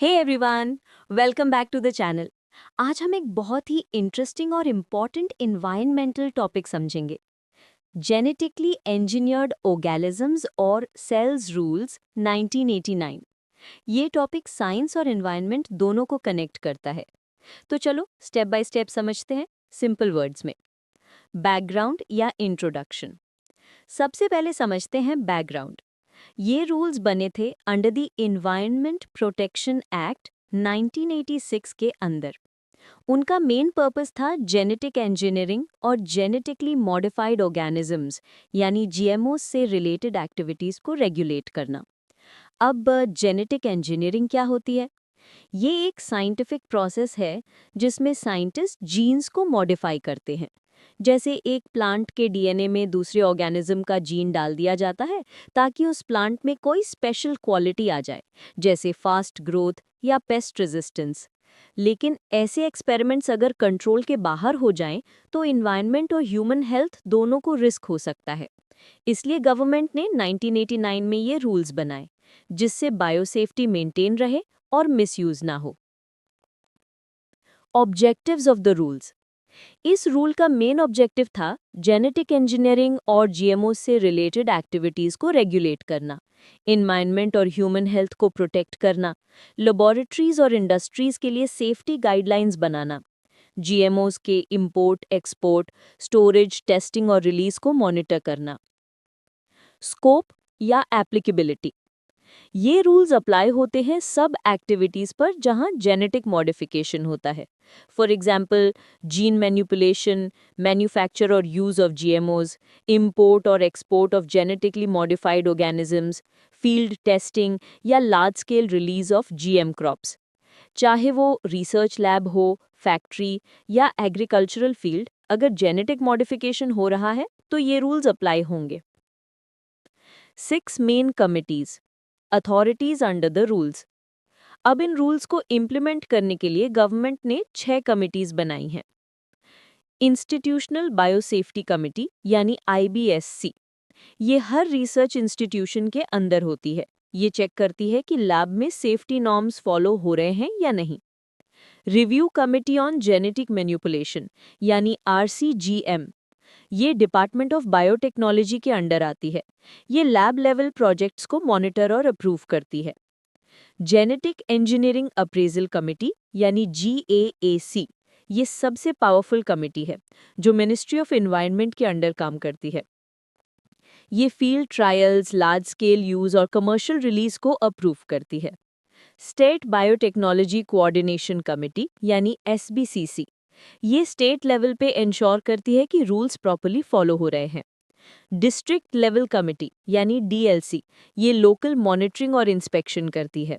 Hey everyone, welcome back to the channel. आज हम एक बहुत ही इंटरेस्टिंग और इम्पॉर्टेंट इन्वायरमेंटल टॉपिक समझेंगे। जेनेटिकली इंजीनियर्ड ऑर्गेनिजम्स और सेल्स रूल्स 1989। ये टॉपिक साइंस और एनवायरनमेंट दोनों को कनेक्ट करता है। तो चलो स्टेप बाय स्टेप समझते हैं सिंपल वर्ड्स में। बैकग्राउंड या इंट्रोडक्शन। सबसे पहले समझते हैं बैकग्राउंड। ये रूल्स बने थे under the environment protection act 1986 के अंदर। उनका मेन पर्पस था जेनेटिक इंजीनियरिंग और जेनेटिकली मॉडिफाइड ऑर्गेनिजम्स यानी जीएमओ से रिलेटेड एक्टिविटीज को रेगुलेट करना। अब जेनेटिक इंजीनियरिंग क्या होती है? ये एक साइंटिफिक प्रोसेस है जिसमें साइंटिस्ट जीन्स को मॉडिफाई करते हैं। जैसे एक प्लांट के डीएनए में दूसरे ऑर्गेनिज्म का जीन डाल दिया जाता है ताकि उस प्लांट में कोई स्पेशल क्वालिटी आ जाए, जैसे फास्ट ग्रोथ या पेस्ट रेजिस्टेंस। लेकिन ऐसे एक्सपेरिमेंट्स अगर कंट्रोल के बाहर हो जाएं तो इन्वायरमेंट और ह्यूमन हेल्थ दोनों को रिस्क हो सकता है। इसलिए गवर्नमेंट ने 1989 में ये रूल्स बनाए जिससे बायोसेफ्टी मेंटेन रहे और मिसयूज ना हो। Objectives of the rules. इस रूल का मेन ऑब्जेक्टिव था जेनेटिक इंजीनियरिंग और जीएमओ से रिलेटेड एक्टिविटीज को रेगुलेट करना, एनवायरनमेंट और ह्यूमन हेल्थ को प्रोटेक्ट करना, लेबोरेटरीज और इंडस्ट्रीज के लिए सेफ्टी गाइडलाइंस बनाना, जीएमओज के इंपोर्ट, एक्सपोर्ट, स्टोरेज, टेस्टिंग और रिलीज को मॉनिटर करना। स्कोप या एप्लीकेबिलिटी। ये रूल्स अप्लाई होते हैं सब एक्टिविटीज पर जहां जेनेटिक मॉडिफिकेशन होता है। For example gene manipulation, manufacture और यूज ऑफ जीएमओज, इंपोर्ट और export of genetically modified organisms, field testing या large scale release of GM crops. चाहे वो रिसर्च लैब हो, फैक्ट्री या एग्रीकल्चरल फील्ड, अगर जेनेटिक मॉडिफिकेशन हो रहा है तो ये रूल्स अप्लाई होंगे। 6 main committees, authorities under the rules. अब इन रूल्स को इम्प्लीमेंट करने के लिए गवर्नमेंट ने 6 कमिटीज बनाई हैं। इंस्टीट्यूशनल बायोसेफ्टी कमिटी यानी आईबीएससी। ये हर रिसर्च इंस्टीट्यूशन के अंदर होती है। ये चेक करती है कि लैब में सेफ्टी नॉर्म्स फॉलो हो रहे हैं या नहीं। Review committee on genetic manipulation यानी आरसीजीएम। ये डिपार्टमेंट ऑफ बायोटेक्नोलॉजी के अंडर आती है। ये लैब लेवल प्रोजेक्ट्स को मॉनिटर और अप्रूव करती है। जेनेटिक इंजीनियरिंग अप्रेजल कमिटी यानी जीएएसी। ये सबसे पावरफुल कमिटी है जो मिनिस्ट्री ऑफ एनवायरनमेंट के अंडर काम करती है। ये field trials, large scale use और कमर्शियल रिलीज को अप्रूव करती है। स्टेट बायोटेक्नोलॉजी कोऑर्डिनेशन कमिटी यानी एसबीसीसी। ये स्टेट लेवल पे इंश्योर करती है कि रूल्स प्रॉपर्ली फॉलो हो रहे हैं। डिस्ट्रिक्ट लेवल कमिटी यानी डीएलसी। ये लोकल मॉनिटरिंग और इंस्पेक्शन करती है।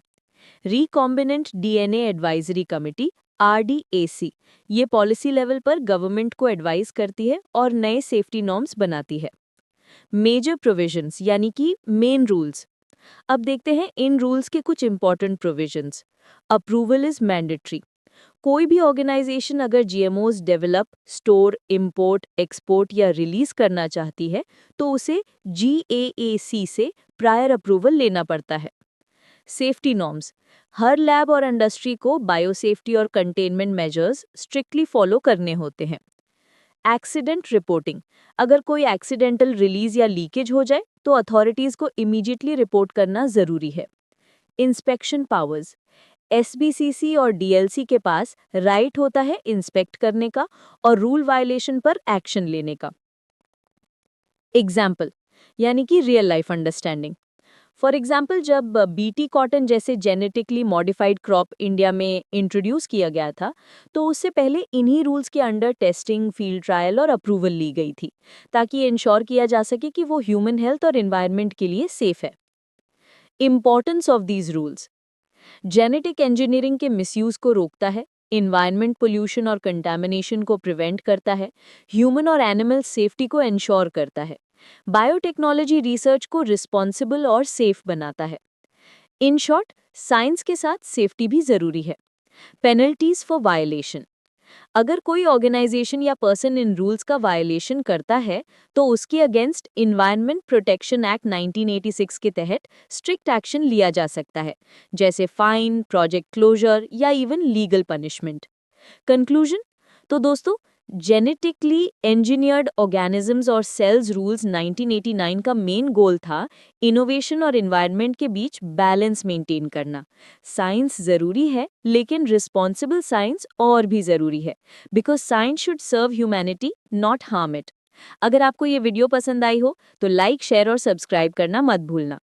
Recombinant DNA advisory committee RDAC. ये पॉलिसी लेवल पर गवर्नमेंट को एडवाइस करती है और नए सेफ्टी नॉर्म्स बनाती है। मेजर प्रोविजंस यानी कि मेन रूल्स। अब देखते हैं इन रूल्स के कुछ important provisions. Approval is mandatory. कोई भी ऑर्गेनाइजेशन अगर जीएमओज डेवलप, स्टोर, इंपोर्ट, एक्सपोर्ट या रिलीज करना चाहती है तो उसे जीएएसी से प्रायर अप्रूवल लेना पड़ता है। Safety norms. हर लैब और इंडस्ट्री को बायोसेफ्टी और कंटेनमेंट मेजर्स स्ट्रिक्टली फॉलो करने होते हैं। Accident reporting. अगर कोई एक्सीडेंटल रिलीज या लीकेज हो जाए तो अथॉरिटीज को इमीडिएटली रिपोर्ट करना जरूरी है। Inspection powers. एसबीसीसी और डीएलसी के पास राइट होता है इंस्पेक्ट करने का और रूल वायलेशन पर एक्शन लेने का। एग्जाम्पल यानी कि real life understanding. For example जब बीटी कॉटन जैसे जेनेटिकली मॉडिफाइड क्रॉप इंडिया में इंट्रोड्यूस किया गया था तो उससे पहले इन्हीं रूल्स के अंडर टेस्टिंग, फील्ड ट्रायल और अप्रूवल ली गई थी ताकि इंश्योर किया जा सके कि वो ह्यूमन हेल्थ और एनवायरनमेंट के लिए सेफ है। Importance of these rules. Genetic engineering के मिसयूज को रोकता है, इन्वायरमेंट पोल्यूशन और कंटामिनेशन को प्रिवेंट करता है, ह्यूमन और एनिमल सेफ्टी को इंश्योर करता है, बायोटेक्नोलॉजी रिसर्च को रिस्पॉन्सिबल और सेफ बनाता है। इन शॉर्ट, साइंस के साथ सेफ्टी भी जरूरी है। Penalties for violation. अगर कोई ऑर्गेनाइजेशन या पर्सन इन रूल्स का वायलेशन करता है तो उसके अगेंस्ट इन्वायरमेंट प्रोटेक्शन एक्ट 1986 के तहत स्ट्रिक्ट एक्शन लिया जा सकता है, जैसे फाइन, प्रोजेक्ट क्लोजर या इवन लीगल पनिशमेंट। कंक्लूजन, तो दोस्तों, जेनेटिकली इंजीनियर्ड ऑर्गेनिजम्स और सेल्स रूल्स 1989 का मेन गोल था इनोवेशन और एनवायरनमेंट के बीच बैलेंस मेंटेन करना। साइंस जरूरी है, लेकिन रिस्पॉन्सिबल साइंस और भी जरूरी है, because science should serve humanity, not harm it. अगर आपको ये वीडियो पसंद आई हो तो लाइक, शेयर और सब्सक्राइब करना मत भूलना।